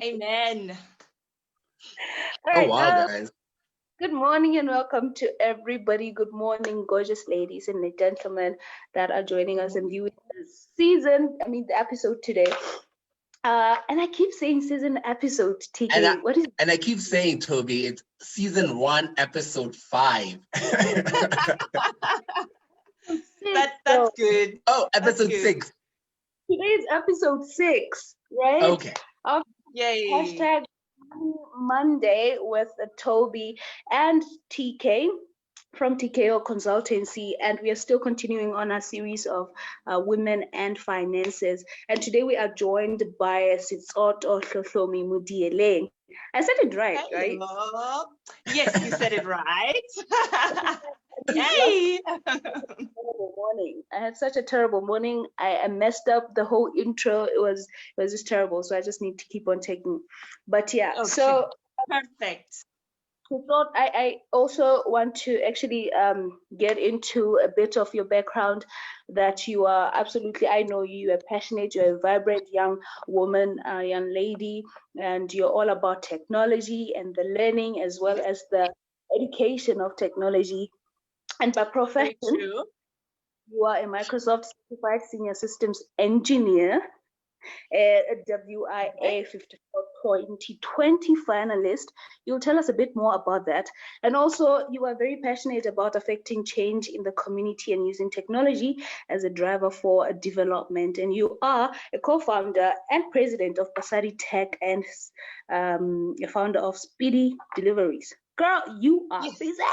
Amen. All right, Oh, wow, guys. good morning and welcome to everybody. Good morning, gorgeous ladies and gentlemen that are joining us and viewing the episode today. And I keep saying season episode, TK. What is it? And I keep saying, Toby, it's season 1, episode 5. That's good. Oh, episode 6. Today is episode 6, right? Okay. Yay. Hashtag Monday with Toby and TKay from TKO Consultancy, and we are still continuing on our series of women and finances. And today we are joined by Sitsoto Hlohlomi Mudieleng. I said it right, right? Yes, you said it right. Yay! Terrible morning. I had such a terrible morning. I messed up the whole intro. It was just terrible. So I just need to keep on taking. But yeah, okay. So perfect. I also want to actually get into a bit of your background, that you are absolutely, I know you are passionate, you're a vibrant young woman, young lady, and you're all about technology and the learning as well as the education of technology. And by profession, you are a Microsoft Certified Senior Systems Engineer, a WIA 54 2020 finalist. You'll tell us a bit more about that. And also, you are very passionate about affecting change in the community and using technology as a driver for development. And you are a co-founder and president of Basari Tech and a founder of Speedy Deliveries. Girl, you are busy.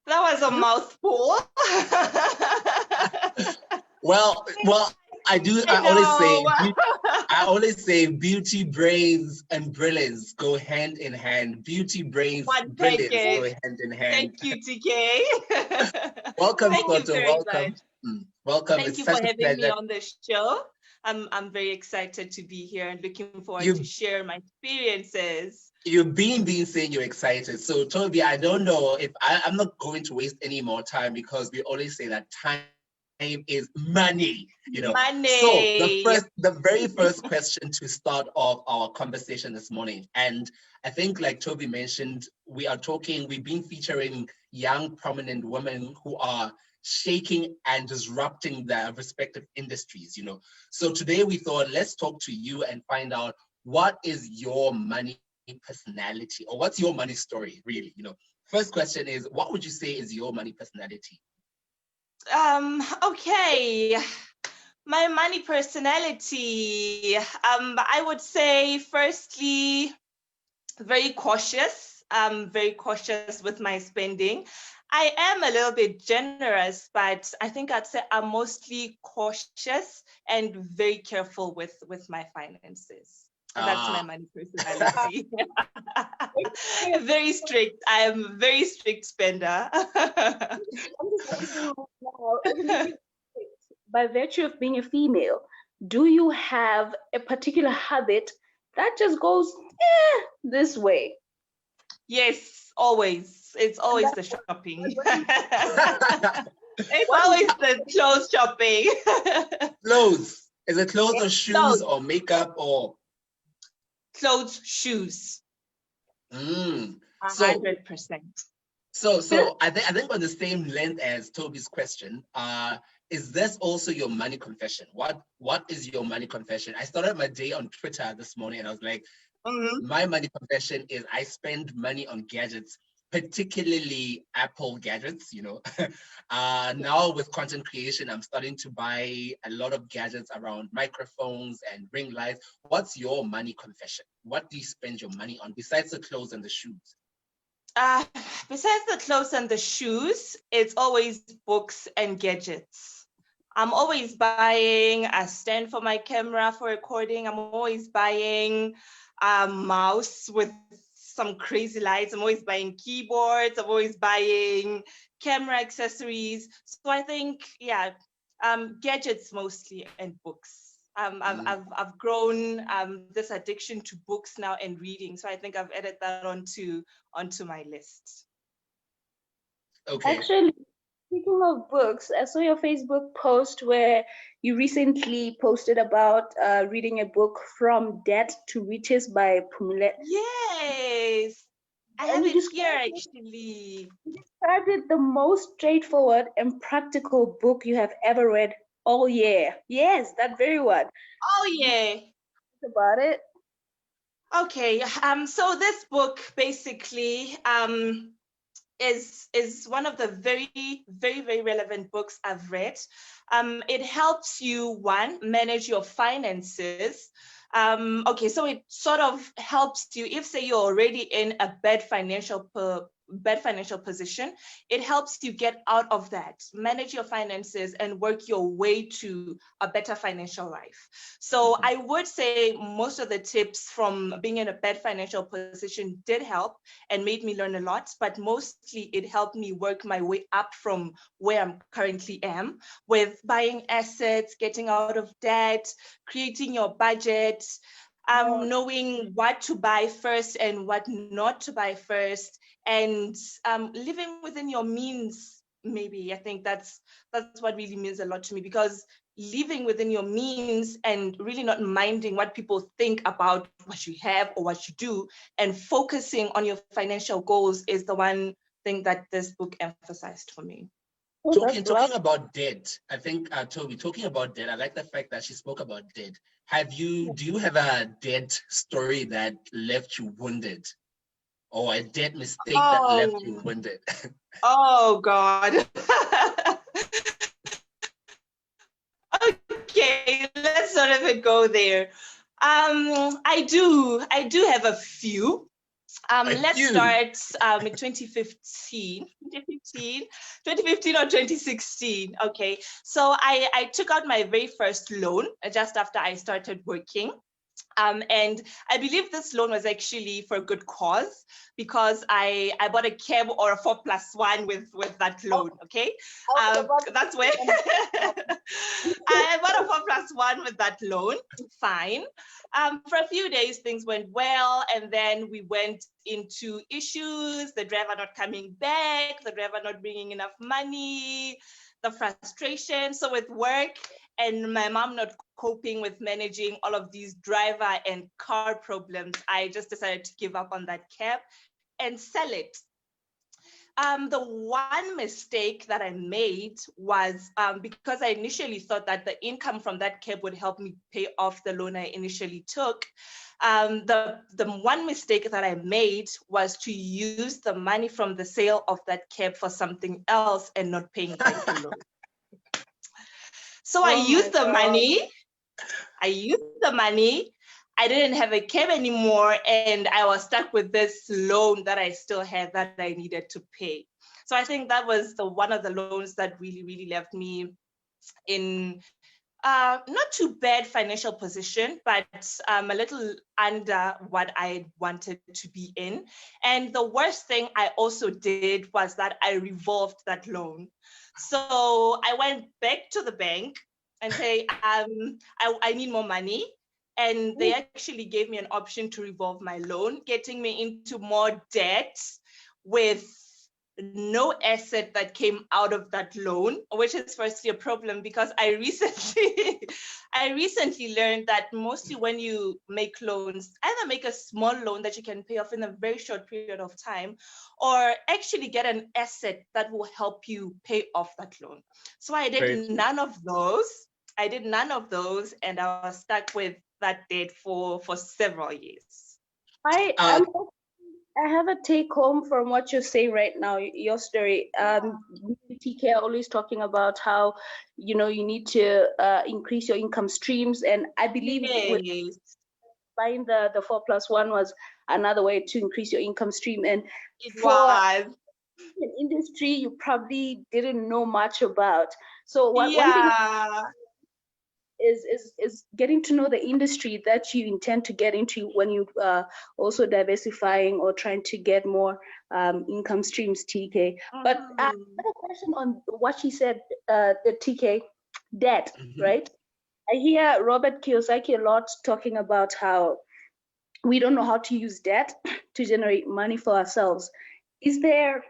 That was a mouthful. well, I always say beauty, brains, and brilliance go hand in hand. Beauty, brains, brilliance go hand in hand. Thank you, TK. Welcome, Soto. Welcome. Welcome. Thank you for having me on the show. I'm very excited to be here and looking forward to share my experiences. You've been saying you're excited. So Toby, I don't know if I'm not going to waste any more time, because we always say that time is money, Money. So the very first question to start off our conversation this morning, and I think like Toby mentioned, we've been featuring young prominent women who are shaking and disrupting their respective industries, So today we thought, let's talk to you and find out, what is your money personality, or what's your money story, really? First question is, what would you say is your money personality? Okay, my money personality, I would say, firstly, very cautious. I'm very cautious with my spending. I am a little bit generous, but I think I'd say I'm mostly cautious and very careful with my finances. That's my money personality. Very strict. I am a very strict spender. By virtue of being a female, do you have a particular habit that just goes this way? Yes, always. It's always the shopping. It's always the clothes shopping. Clothes. Is it clothes or shoes or makeup or? Clothes, shoes. 100%. So I think on the same length as Toby's question, is this also your money confession? What is your money confession? I started my day on Twitter this morning and I was like, my money confession is I spend money on gadgets, particularly Apple gadgets, Now with content creation, I'm starting to buy a lot of gadgets around microphones and ring lights. What's your money confession? What do you spend your money on besides the clothes and the shoes? Besides the clothes and the shoes, it's always books and gadgets. I'm always buying a stand for my camera for recording. I'm always buying a mouse with some crazy lights. I'm always buying keyboards. I'm always buying camera accessories. So I think, gadgets mostly and books. I've grown this addiction to books now and reading. So I think I've added that onto my list. Okay. Actually, Speaking of books, I saw your Facebook post where you recently posted about reading a book From Debt to Riches by Pumile. Yes, I have And it here actually. you described it the most straightforward and practical book you have ever read all year. Yes, that very one. Oh yeah. About it. Okay. So this book basically is one of the very relevant books I've read. It helps you, one, manage your finances. Okay, so it sort of helps you if, say, you're already in a bad financial position. It helps you get out of that, manage your finances, and work your way to a better financial life. So I would say most of the tips from being in a bad financial position did help and made me learn a lot, but mostly it helped me work my way up from where I'm currently am, with buying assets, getting out of debt, creating your budget, knowing what to buy first and what not to buy first, and living within your means. Maybe I think that's what really means a lot to me, because living within your means and really not minding what people think about what you have or what you do, and focusing on your financial goals is the one thing that this book emphasized for me. Talking about debt, I think, Toby, talking about debt, I like the fact that she spoke about debt. Do you have a debt story that left you wounded, or a debt mistake that left you wounded? Oh God. Okay, let's not even go there. I do have a few. Let's start in 2015 or 2016. Okay, so I took out my very first loan just after I started working. And I believe this loan was actually for a good cause, because I bought a cab or a 4+1 with that loan. Okay, that's where I bought a 4+1 with that loan. Fine. For a few days, things went well, and then we went into issues: the driver not coming back, the driver not bringing enough money, the frustration. So with work and my mom not coping with managing all of these driver and car problems, I just decided to give up on that cab and sell it. The one mistake that I made was because I initially thought that the income from that cab would help me pay off the loan I initially took. The one mistake that I made was to use the money from the sale of that cab for something else and not paying back the loan. So I used the money. I didn't have a cab anymore, and I was stuck with this loan that I still had that I needed to pay. So I think that was one of the loans that really left me in not too bad financial position, but a little under what I wanted to be in. And the worst thing I also did was that I revolved that loan. So I went back to the bank and say, I need more money. And they actually gave me an option to revolve my loan, getting me into more debt with no asset that came out of that loan, which is firstly a problem, because I recently learned that mostly when you make loans, either make a small loan that you can pay off in a very short period of time, or actually get an asset that will help you pay off that loan. So I did none of those. And I was stuck with that debt for several years. I have a take home from what you're saying right now, your story. TKay always talking about how, you need to increase your income streams. And I believe with buying the 4+1 was another way to increase your income stream. And it was an industry you probably didn't know much about. So one thing is getting to know the industry that you intend to get into when you also diversifying or trying to get more income streams, TKay. But I have a question on what she said, the TKay, debt, right? I hear Robert Kiyosaki a lot talking about how we don't know how to use debt to generate money for ourselves. Is there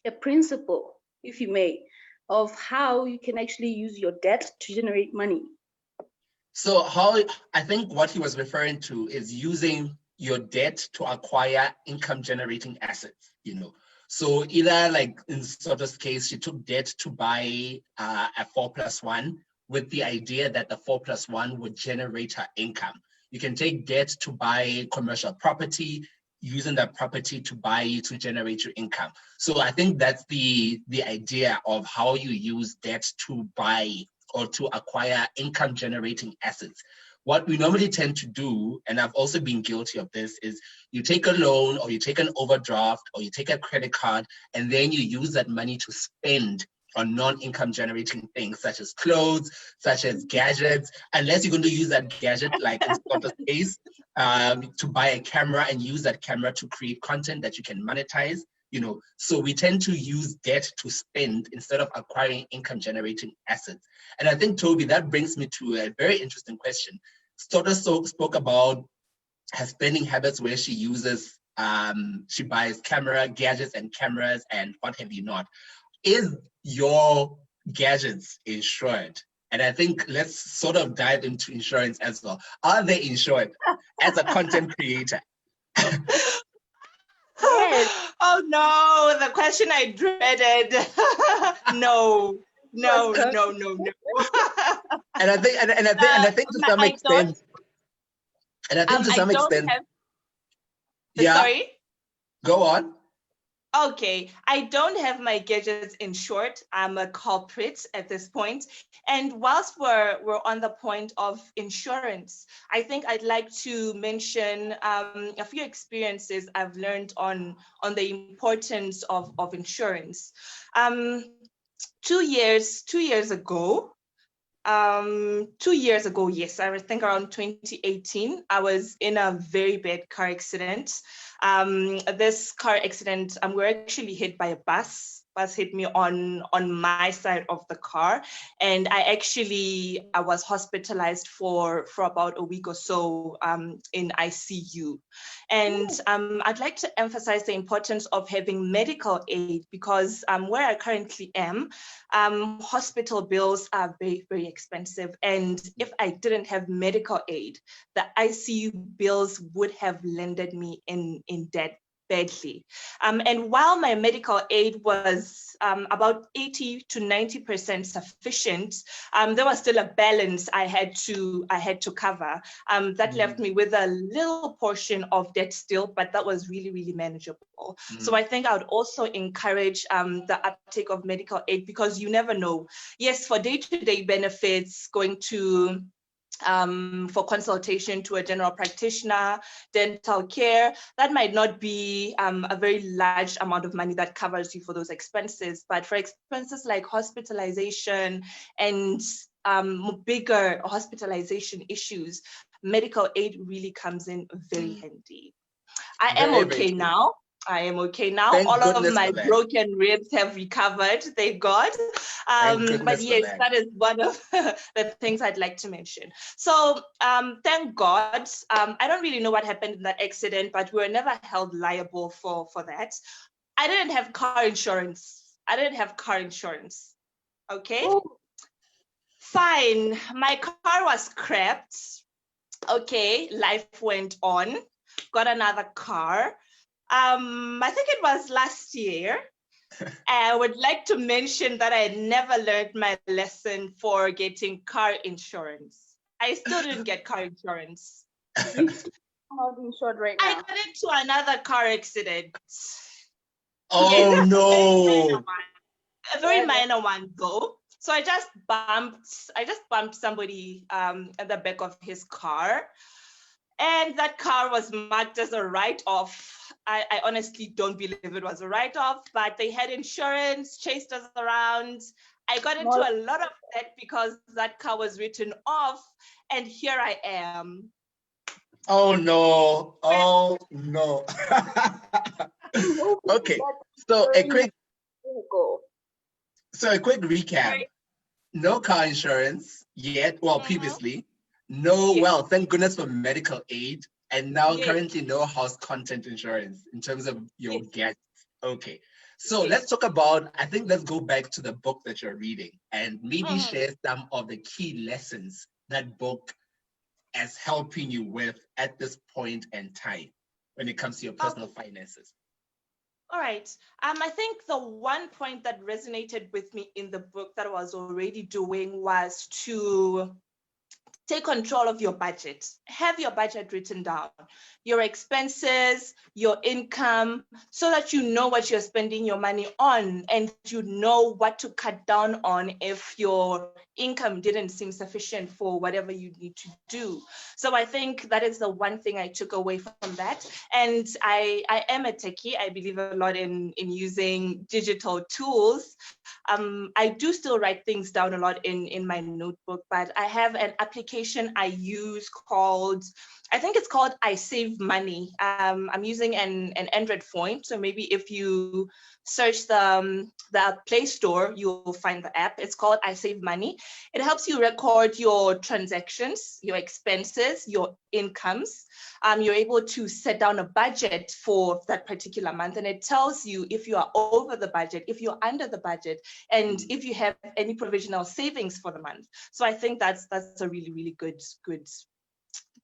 a principle, if you may, of how you can actually use your debt to generate money. So I think what he was referring to is using your debt to acquire income generating assets, you know. So either like in Soto's case, she took debt to buy a 4+1 with the idea that the 4+1 would generate her income. You can take debt to buy commercial property, using that property to generate your income. So I think that's the idea of how you use debt to buy or to acquire income generating assets. What we normally tend to do, and I've also been guilty of this, is you take a loan or you take an overdraft or you take a credit card, and then you use that money to spend on non-income generating things such as clothes, such as gadgets, unless you're going to use that gadget like in Scott's case, to buy a camera and use that camera to create content that you can monetize. You know, so we tend to use debt to spend instead of acquiring income generating assets. And I think, Toby, that brings me to a very interesting question. Stotter spoke about her spending habits where she uses, she buys gadgets and cameras and what have you not. Is your gadgets insured? And I think let's sort of dive into insurance as well. Are they insured as a content creator? Yes. Oh no, the question I dreaded. No. And I think to some extent, yeah. Sorry? Go on. Okay, I don't have my gadgets insured. I'm a culprit at this point. And whilst we're on the point of insurance, I think I'd like to mention a few experiences I've learned on the importance of insurance. 2 years ago, 2 years ago, yes, I think around 2018, I was in a very bad car accident. This car accident, we were actually hit by a bus. Bus hit me on my side of the car, and I was hospitalized for about a week or so in ICU. And I'd like to emphasize the importance of having medical aid because where I currently am, hospital bills are very, very expensive. And if I didn't have medical aid, the ICU bills would have landed me in debt badly. And while my medical aid was about 80 to 90% sufficient, there was still a balance I had to cover. That left me with a little portion of debt still, but that was really, really manageable. So I think I would also encourage the uptake of medical aid because you never know. Yes, for day-to-day benefits, going to for consultation to a general practitioner, dental care, that might not be a very large amount of money that covers you for those expenses. But for expenses like hospitalization and bigger hospitalization issues, medical aid really comes in very handy. I am okay now. Thank all of goodness my broken ribs have recovered, thank God. But yes, that is one of the things I'd like to mention. So thank God. I don't really know what happened in that accident, but we were never held liable for that. I didn't have car insurance. Okay. Oh. Fine. My car was scrapped. Okay, life went on. Got another car. I think it was last year. I would like to mention that I had never learned my lesson for getting car insurance. I still didn't get car insurance. Not insured right now. I got into another car accident. Oh yes, no! A very minor one though. So I just bumped somebody at the back of his car. And that car was marked as a write-off. I honestly don't believe it was a write-off, but they had insurance, chased us around. I got into a lot of debt because that car was written off, and here I am. Oh no! Oh no! Okay, so a quick recap. No car insurance yet. Well, previously. No, well, thank goodness for medical aid. And now currently no house content insurance in terms of your gadgets. Okay. So let's talk about, I think let's go back to the book that you're reading and maybe share some of the key lessons that book is helping you with at this point in time when it comes to your personal finances. All right. I think the one point that resonated with me in the book that I was already doing was to take control of your budget. Have your budget written down, your expenses, your income, so that you know what you're spending your money on and you know what to cut down on if your income didn't seem sufficient for whatever you need to do. So I think that is the one thing I took away from that. And I am a techie. I believe a lot in using digital tools. I do still write things down a lot in my notebook, but I have an application I use called, I think it's called I Save Money. I'm using an Android phone, so maybe if you search the Play Store, you'll find the app. It's called I Save Money. It helps you record your transactions, your expenses, your incomes. You're able to set down a budget for that particular month, and it tells you if you are over the budget, if you're under the budget, and if you have any provisional savings for the month. So I think that's a really, really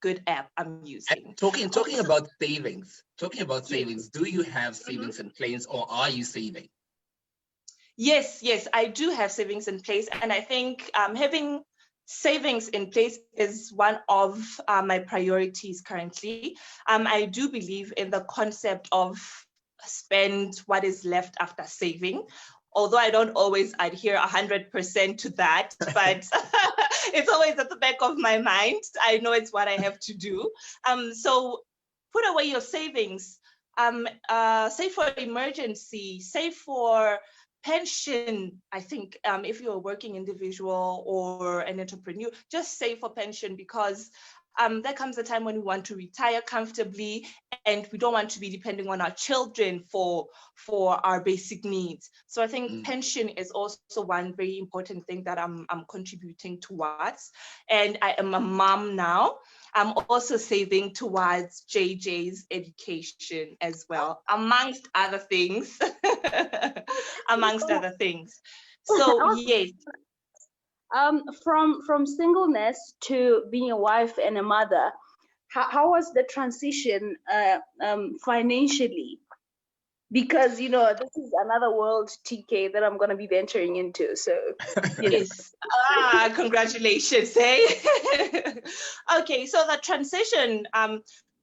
good app I'm using. Talking about savings, do you have savings in place or are you saving? Yes, I do have savings in place. And I think having savings in place is one of my priorities currently. I do believe in the concept of spend what is left after saving. Although I don't always adhere 100% to that, but it's always at the back of my mind. I know it's what I have to do. So put away your savings, save for emergency, save for pension. I think if you're a working individual or an entrepreneur, just save for pension, because there comes a time when we want to retire comfortably and we don't want to be depending on our children for our basic needs. So I think pension is also one very important thing that I'm contributing towards. And I am a mom now. I'm also saving towards JJ's education as well, amongst other things. So yes. From singleness to being a wife and a mother, how was the transition financially? Because this is another world, TK, that I'm going to be venturing into. So yes. Congratulations, hey. Okay, so the transition,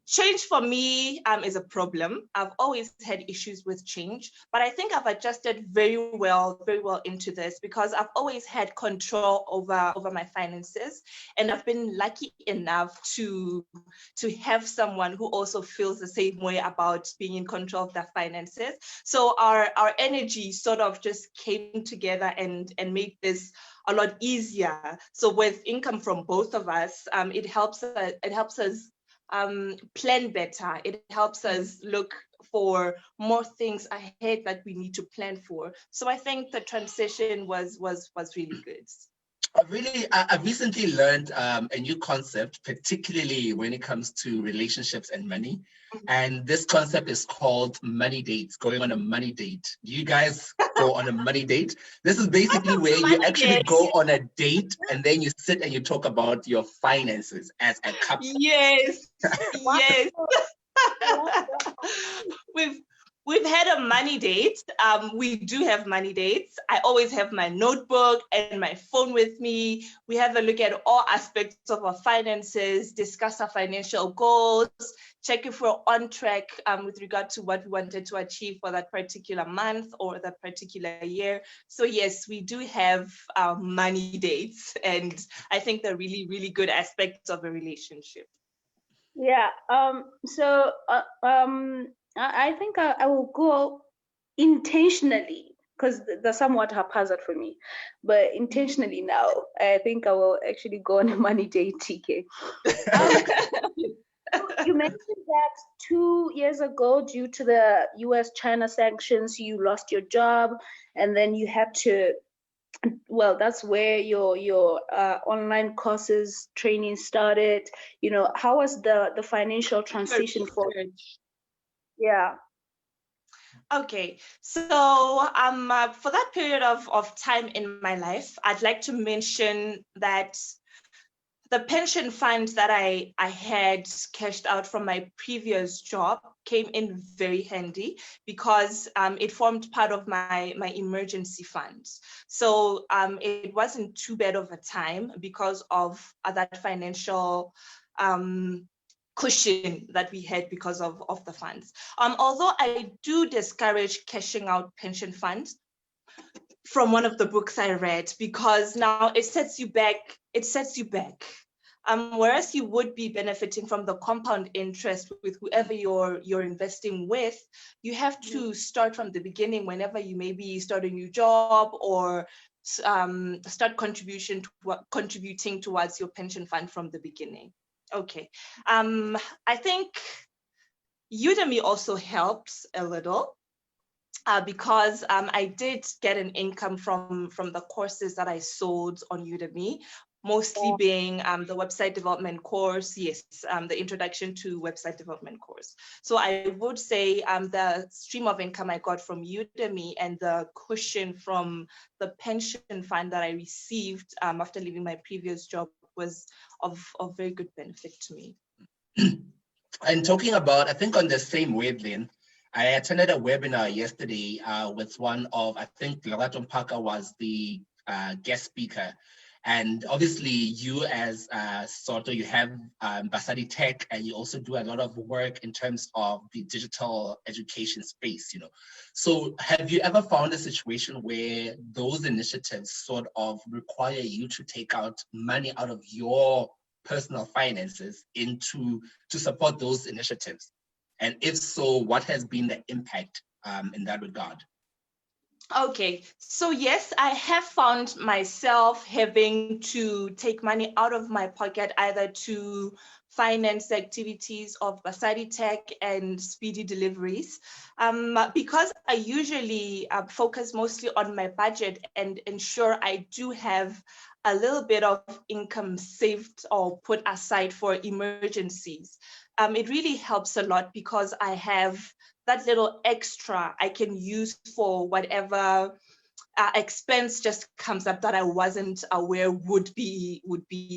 change for me is a problem. I've always had issues with change, but I think I've adjusted very well into this because I've always had control over my finances, and I've been lucky enough to have someone who also feels the same way about being in control of their finances. So our energy sort of just came together and made this a lot easier. So with income from both of us, it helps us plan better. It helps us look for more things ahead that we need to plan for. So I think the transition was really good. I recently learned a new concept, particularly when it comes to relationships and money. And this concept is called money dates, going on a money date. Do you guys go on a money date? This is basically where you actually go on a date and then you sit and you talk about your finances as a couple. Yes. We've had a money date. We do have money dates. I always have my notebook and my phone with me. We have a look at all aspects of our finances, discuss our financial goals, check if we're on track with regard to what we wanted to achieve for that particular month or that particular year. So yes, we do have money dates, and I think they're really, really good aspects of a relationship. Yeah. I think I will go intentionally, because they're somewhat haphazard for me, but intentionally now, I think I will actually go on a money date, TK. You mentioned that 2 years ago, due to the US-China sanctions, you lost your job, and then you had to, well, that's where your online courses training started. How was the financial transition for you? Yeah. Okay, so for that period of time in my life, I'd like to mention that the pension fund that I had cashed out from my previous job came in very handy because it formed part of my emergency fund. So it wasn't too bad of a time because of that financial cushion that we had because of the funds. Although I do discourage cashing out pension funds from one of the books I read, because now it sets you back. Whereas you would be benefiting from the compound interest with whoever you're investing with, you have to start from the beginning whenever you maybe start a new job or start contributing towards your pension fund from the beginning. Okay, I think Udemy also helps a little. Because I did get an income from the courses that I sold on Udemy, mostly being the website development course, yes, the introduction to website development course. So I would say the stream of income I got from Udemy and the cushion from the pension fund that I received after leaving my previous job was of very good benefit to me. And talking about, I think on the same wavelength, I attended a webinar yesterday with one of, I think Lerato Mpaka was the guest speaker. And obviously you as Soto, you have Basadi Tech, and you also do a lot of work in terms of the digital education space, you know. So have you ever found a situation where those initiatives sort of require you to take out money out of your personal finances to support those initiatives? And if so, what has been the impact in that regard? Okay, so yes, I have found myself having to take money out of my pocket either to finance the activities of Basadi Tech and Speedy Deliveries, because I usually focus mostly on my budget and ensure I do have a little bit of income saved or put aside for emergencies. It really helps a lot because I have that little extra I can use for whatever expense just comes up that I wasn't aware would be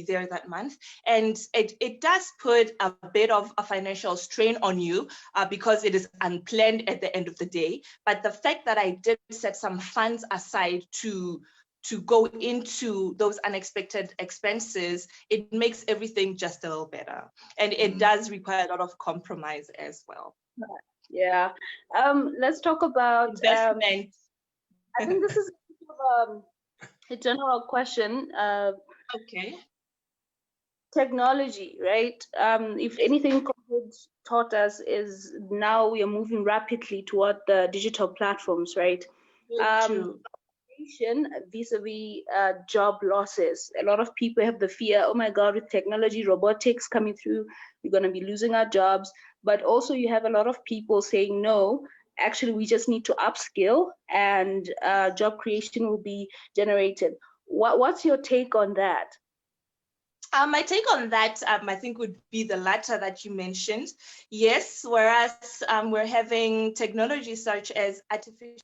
there that month. And it does put a bit of a financial strain on you because it is unplanned at the end of the day. But the fact that I did set some funds aside to go into those unexpected expenses, it makes everything just a little better. And it does require a lot of compromise as well. Yeah. Let's talk about investment. I think this is a general question. Okay. Technology, right? If anything COVID taught us is now we are moving rapidly toward the digital platforms, right? True. Vis-a-vis job losses. A lot of people have the fear, oh my God, with technology, robotics coming through, we're going to be losing our jobs. But also you have a lot of people saying, no, actually, we just need to upskill and job creation will be generated. What's your take on that? My take on that, I think, would be the latter that you mentioned. Yes, whereas we're having technology such as artificial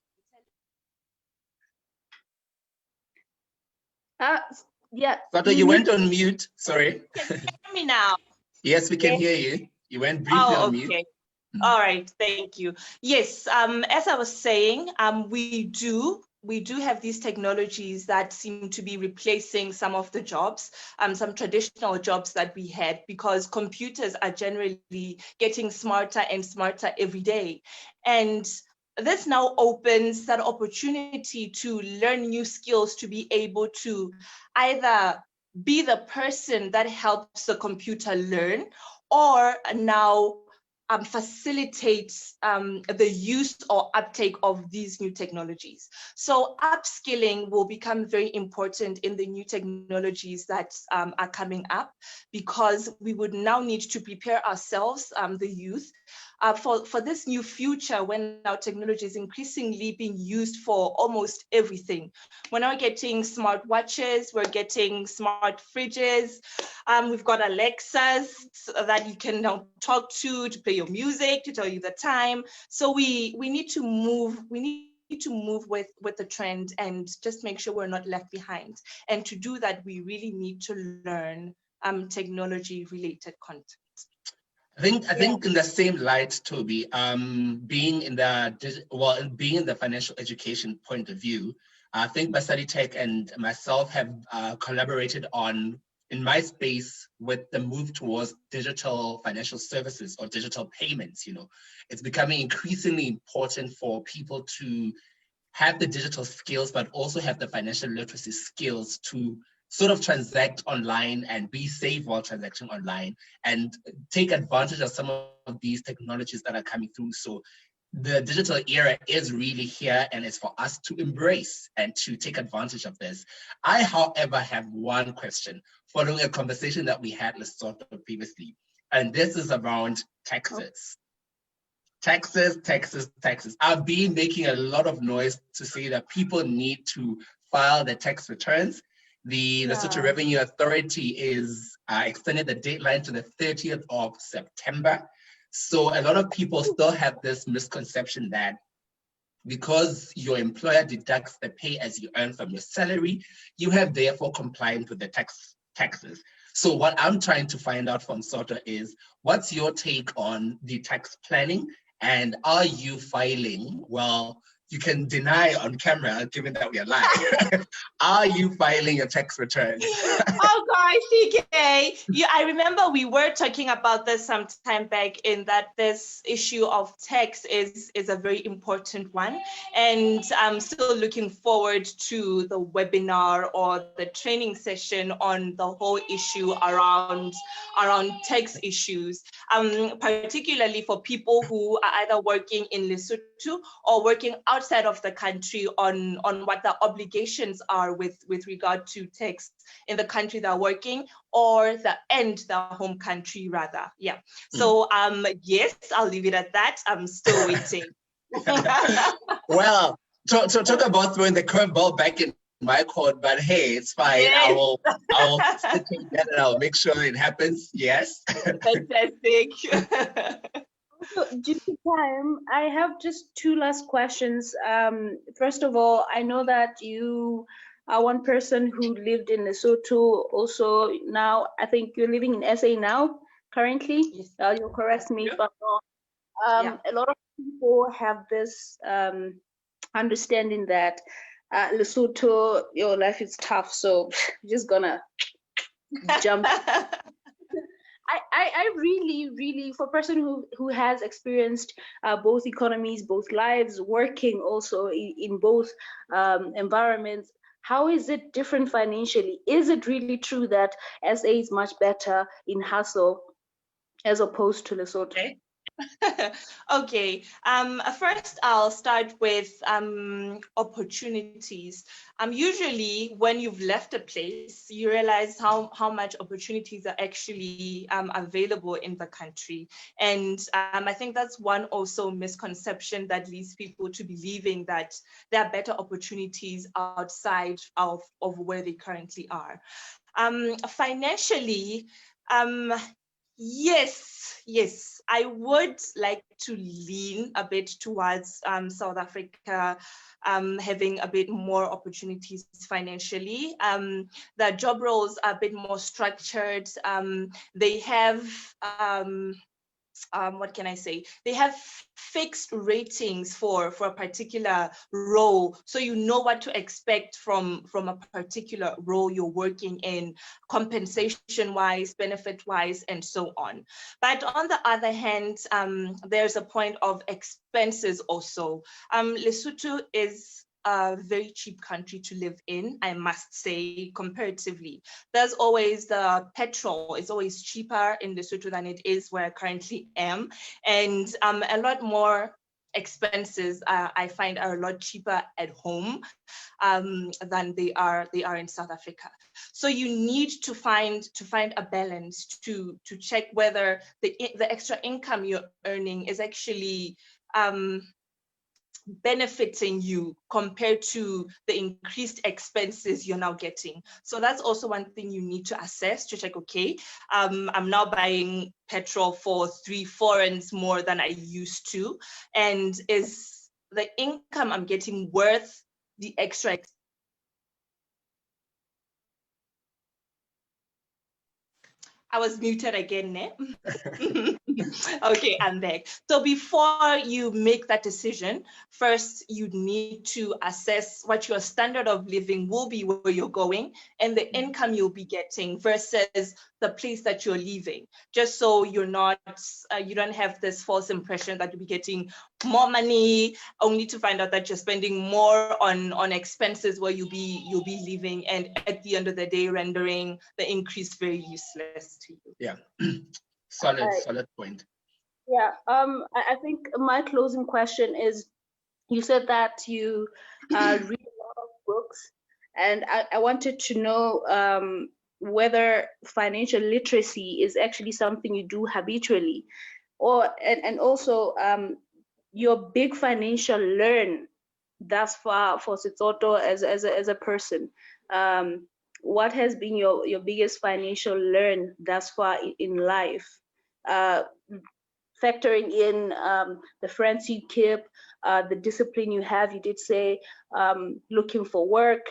yeah. Soto, you went on mute. Sorry. Can you hear me now? Yes, we can hear you. You went briefly on mute. Okay. All right, thank you. Yes, as I was saying, we do have these technologies that seem to be replacing some of the jobs, some traditional jobs that we had, because computers are generally getting smarter and smarter every day. And this now opens that opportunity to learn new skills, to be able to either be the person that helps the computer learn, or now facilitates the use or uptake of these new technologies. So upskilling will become very important in the new technologies that are coming up, because we would now need to prepare ourselves, the youth, for this new future when our technology is increasingly being used for almost everything. We're now getting smart watches, we're getting smart fridges, we've got Alexas that you can now talk to pay your music, to tell you the time. So we need to move. We need to move with the trend and just make sure we're not left behind. And to do that, we really need to learn technology related content. I think in the same light, Toby, being in the financial education point of view, I think Basadi Tech and myself have collaborated in my space with the move towards digital financial services or digital payments. It's becoming increasingly important for people to have the digital skills, but also have the financial literacy skills to sort of transact online and be safe while transacting online and take advantage of some of these technologies that are coming through. So the digital era is really here, and it's for us to embrace and to take advantage of this. I, however, have one question following a conversation that we had previously, and this is around taxes. Taxes. I've been making a lot of noise to say that people need to file their tax returns. The Lesotho Revenue Authority is extended the deadline to the 30th of September. So a lot of people still have this misconception that because your employer deducts the pay as you earn from your salary, you have therefore compliant with the taxes. So what I'm trying to find out from Soto is, what's your take on the tax planning? And are you filing? Well, you can deny on camera, given that we are live. Are you filing your tax return? Oh gosh, TKay. I remember we were talking about this some time back, in that this issue of tax is a very important one. And I'm still looking forward to the webinar or the training session on the whole issue around tax issues, particularly for people who are either working in Lesotho or working outside of the country, on what the obligations are with regard to tax in the country they're working, or the home country rather. Yeah. So yes, I'll leave it at that. I'm still waiting. Well, talk about throwing the curveball back in my court, but hey, it's fine. Yes. I'll sit together and I'll make sure it happens. Yes. Fantastic. So, due to time, I have just two last questions. First of all, I know that you are one person who lived in Lesotho. Also, now I think you're living in SA now, currently. Yes. You'll correct me if I'm wrong. A lot of people have this understanding that Lesotho, your life is tough, so just gonna jump. I really, for a person who has experienced both economies, both lives, working also in both environments, how is it different financially? Is it really true that SA is much better in hustle as opposed to Lesotho? Okay. Okay. First, I'll start with opportunities. Usually, when you've left a place, you realize how much opportunities are actually available in the country, and I think that's one also misconception that leads people to believing that there are better opportunities outside of where they currently are. Financially. Yes, I would like to lean a bit towards South Africa having a bit more opportunities financially. The job roles are a bit more structured. They have what can I say? They have fixed ratings for a particular role, so you know what to expect from a particular role you're working in, compensation-wise, benefit-wise, and so on. But on the other hand, there's a point of expenses also. Lesotho is a very cheap country to live in, I must say, comparatively. There's always the petrol is always cheaper in Lesotho than it is where I currently am. And a lot more expenses I find are a lot cheaper at home than they are in South Africa. So you need to find a balance to check whether the extra income you're earning is actually benefiting you compared to the increased expenses you're now getting. So that's also one thing you need to assess, to check, okay, I'm now buying petrol for 3-4 rands more than I used to. And is the income I'm getting worth the extra? I was muted again, ne? Okay, I'm back. So before you make that decision, first you need to assess what your standard of living will be where you're going and the income you'll be getting versus the place that you're leaving. Just so you're not, you don't have this false impression that you'll be getting more money only to find out that you're spending more on expenses where you'll be leaving, and at the end of the day rendering the increase very useless to you. Yeah. Solid point. Yeah, I think my closing question is, you said that you read a lot of books, and I wanted to know whether financial literacy is actually something you do habitually, and also your big financial learn thus far for Sitsoto as a person. What has been your biggest financial learn thus far in life? Factoring in the friends you keep, the discipline you have, you did say, looking for work,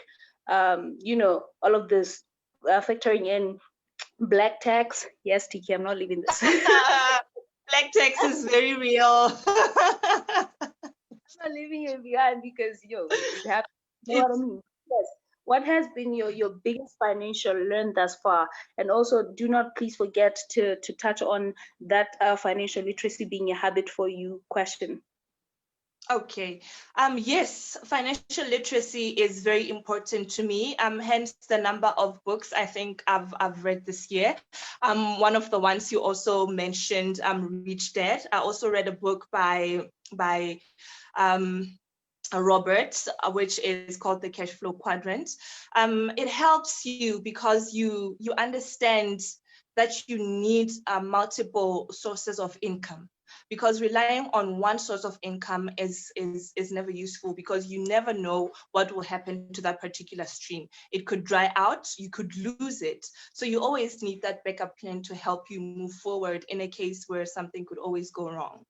all of this, factoring in black tax. Yes, TK, I'm not leaving this. Black tax is very real. I'm not leaving it behind because, it happens. You know what I mean? Yes. What has been your biggest financial learn thus far? And also, do not please forget to touch on that financial literacy being a habit for you question. Okay. Yes, financial literacy is very important to me. Hence the number of books I think I've read this year. One of the ones you also mentioned, Rich Dad. I also read a book by Robert, which is called The Cash Flow Quadrant. It helps you because you understand that you need multiple sources of income, because relying on one source of income is never useful, because you never know what will happen to that particular stream. It could dry out, you could lose it. So you always need that backup plan to help you move forward in a case where something could always go wrong.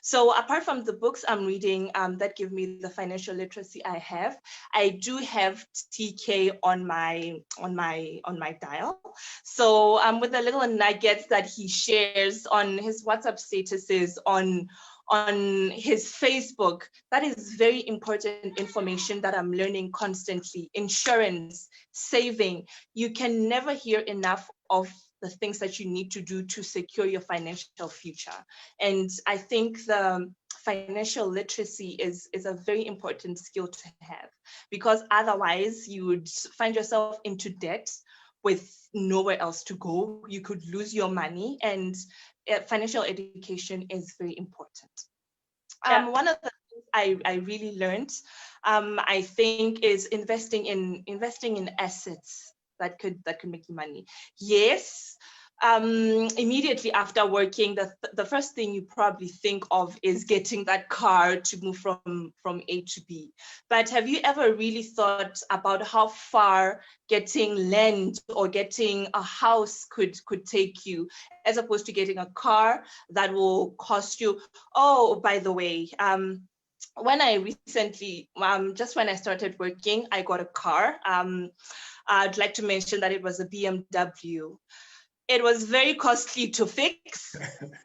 So apart from the books I'm reading that give me the financial literacy I do have TKay on my dial. So with the little nuggets that he shares on his WhatsApp statuses, on his Facebook, that is very important information that I'm learning constantly. Insurance, saving, you can never hear enough of the things that you need to do to secure your financial future. And I think the financial literacy is a very important skill to have, because otherwise you would find yourself into debt with nowhere else to go. You could lose your money, and financial education is very important. One of the things I really learned, I think, is investing in assets that could make you money. Yes. Immediately after working, the first thing you probably think of is getting that car to move from A to B. But have you ever really thought about how far getting land or getting a house could take you, as opposed to getting a car that will cost you? Oh, by the way, when I recently, just when I started working, I got a car. I'd like to mention that it was a BMW. It was very costly to fix.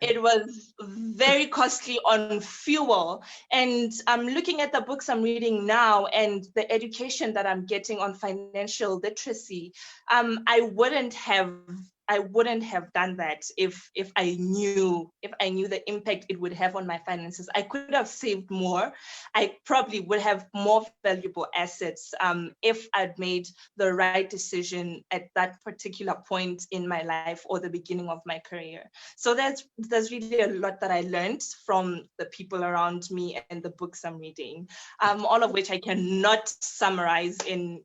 It was very costly on fuel. And I'm looking at the books I'm reading now and the education that I'm getting on financial literacy. I wouldn't have done that if I knew the impact it would have on my finances. I could have saved more. I probably would have more valuable assets if I'd made the right decision at that particular point in my life or the beginning of my career. So there's really a lot that I learned from the people around me and the books I'm reading, all of which I cannot summarize in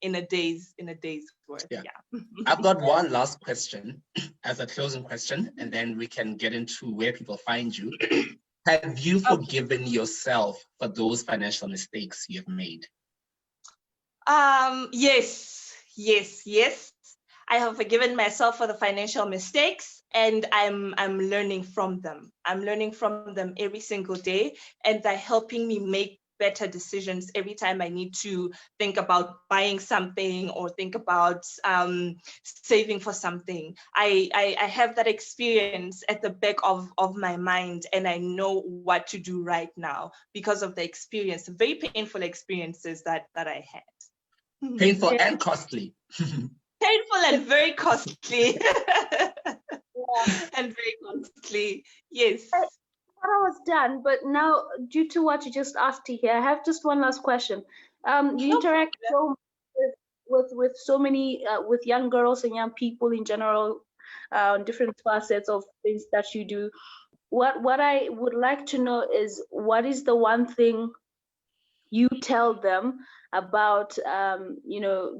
a day's worth. Yeah. I've got one last question as a closing question, and then we can get into where people find you. Have you Okay. forgiven yourself for those financial mistakes you've made? Yes. I have forgiven myself for the financial mistakes, and I'm learning from them. I'm learning from them every single day, and they're helping me make better decisions every time I need to think about buying something or think about saving for something. I have that experience at the back of my mind, and I know what to do right now because of the experience, very painful experiences that I had. Painful and costly. Painful and very costly. Yeah. And very costly. Yes. I thought I was done, but now, due to what you just asked here, I have just one last question. You No interact problem. so with so many with young girls and young people in general, different facets of things that you do. What I would like to know is, what is the one thing you tell them about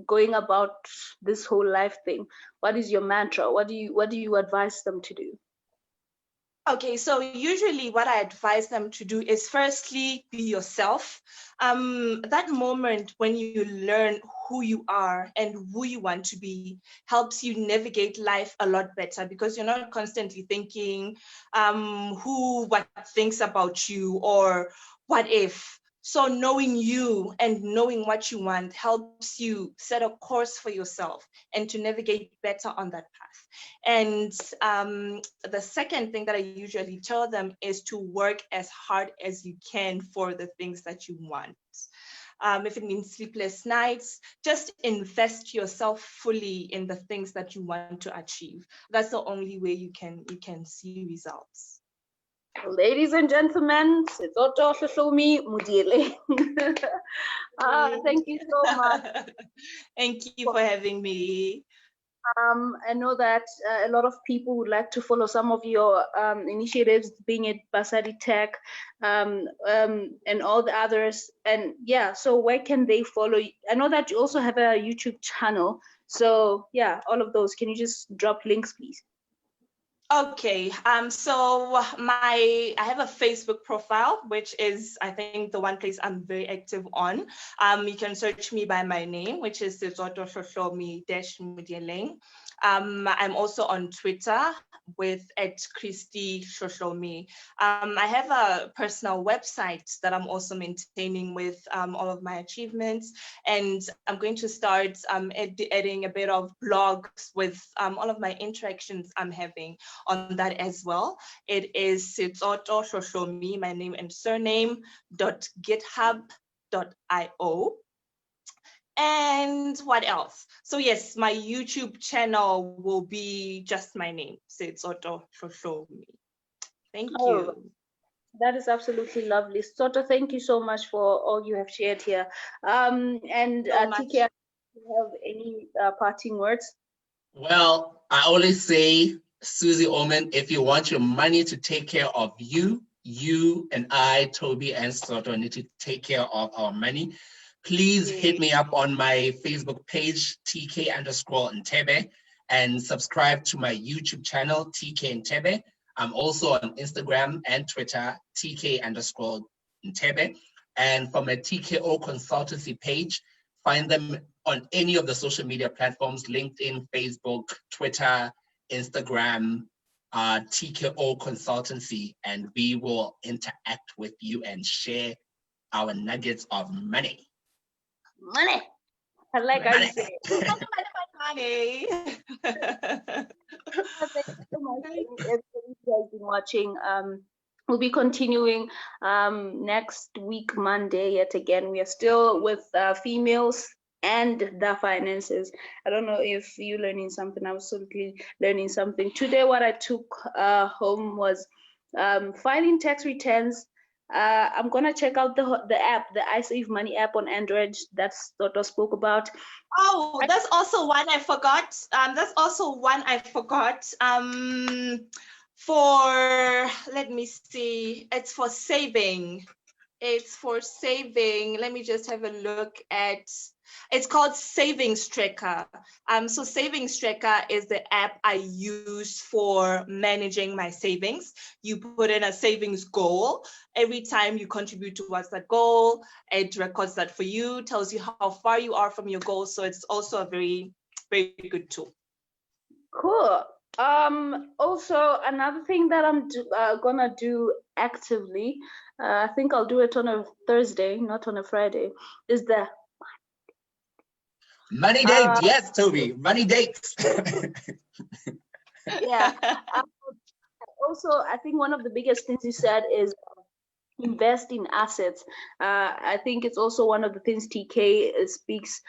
going about this whole life thing? What is your mantra? What do you advise them to do? Okay, so usually what I advise them to do is firstly be yourself. That moment when you learn who you are and who you want to be helps you navigate life a lot better, because you're not constantly thinking what thinks about you or what if. So knowing you and knowing what you want helps you set a course for yourself and to navigate better on that path. And the second thing that I usually tell them is to work as hard as you can for the things that you want. If it means sleepless nights, just invest yourself fully in the things that you want to achieve. That's the only way you can see results. Ladies and gentlemen, Sithoto Shoshome Mudiele. Thank you so much. Thank you for having me. I know that a lot of people would like to follow some of your initiatives, being it Basari Tech, and all the others. And yeah, so where can they follow you? I know that you also have a YouTube channel. So yeah, all of those. Can you just drop links, please? Okay, so I have a Facebook profile, which is, I think, the one place I'm very active on. You can search me by my name, which is Sizoto Shoshomi-Mudieleng. I'm also on Twitter with @Christy Shoshomi. I have a personal website that I'm also maintaining with all of my achievements, and I'm going to start adding a bit of blogs with all of my interactions I'm having on that as well. It is Sitzoto Shoshomi, my name and surname, .github.io. And what else? So yes, my YouTube channel will be just my name, Sitzoto Shoshomi. Thank you. That is absolutely lovely. Soto, thank you so much for all you have shared here. And So much. TKay, do you have any parting words? Well, I always say, Susie Oman, if you want your money to take care of you, you and I, Toby and Soto, need to take care of our money. Please hit me up on my Facebook page, TK_Ntebe, and subscribe to my YouTube channel, TK Ntebe. I'm also on Instagram and Twitter, TK_Ntebe. And for my TKO Consultancy page, find them on any of the social media platforms, LinkedIn, Facebook, Twitter, Instagram, TKO Consultancy, and we will interact with you and share our nuggets of money. Money. I like how you say it. Money. Thank you so much, everybody who has been watching. We'll be continuing next week, Monday, yet again. We are still with females and the finances. I don't know if you're learning something. I'm absolutely learning something. Today, what I took home was filing tax returns. I'm gonna check out the app, the I Save Money app on Android. That's what I spoke about. Oh, that's also one I forgot. For, let me see, it's for saving. It's for saving. Let me just have a look at. It's called Savings Tracker. So Savings Tracker is the app I use for managing my savings. You put in a savings goal. Every time you contribute towards that goal, it records that for you, tells you how far you are from your goal. So it's also a very, very good tool. Cool. Also, another thing that I'm gonna do actively, I think I'll do it on a Thursday, not on a Friday, is the Money date, yes, Toby. Money dates. yeah. Also, I think one of the biggest things you said is invest in assets. I think it's also one of the things TKay speaks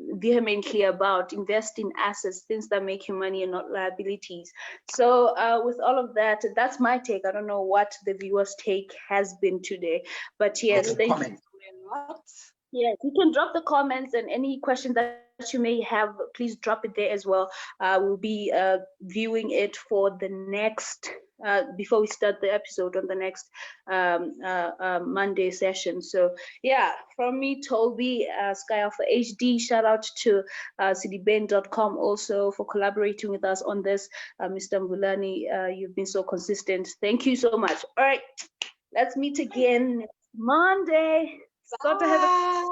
vehemently about. Invest in assets, things that make you money and not liabilities. So with all of that, that's my take. I don't know what the viewers' take has been today, but yes, thank you. Yes, you can drop the comments and any questions that you may have, please drop it there as well. We'll be viewing it for the next, before we start the episode on the next Monday session. So yeah, from me, Toby, Sky Alpha HD, shout out to cdben.com also for collaborating with us on this. Mr. Mbulani, you've been so consistent. Thank you so much. All right, let's meet again next Monday. Got to have a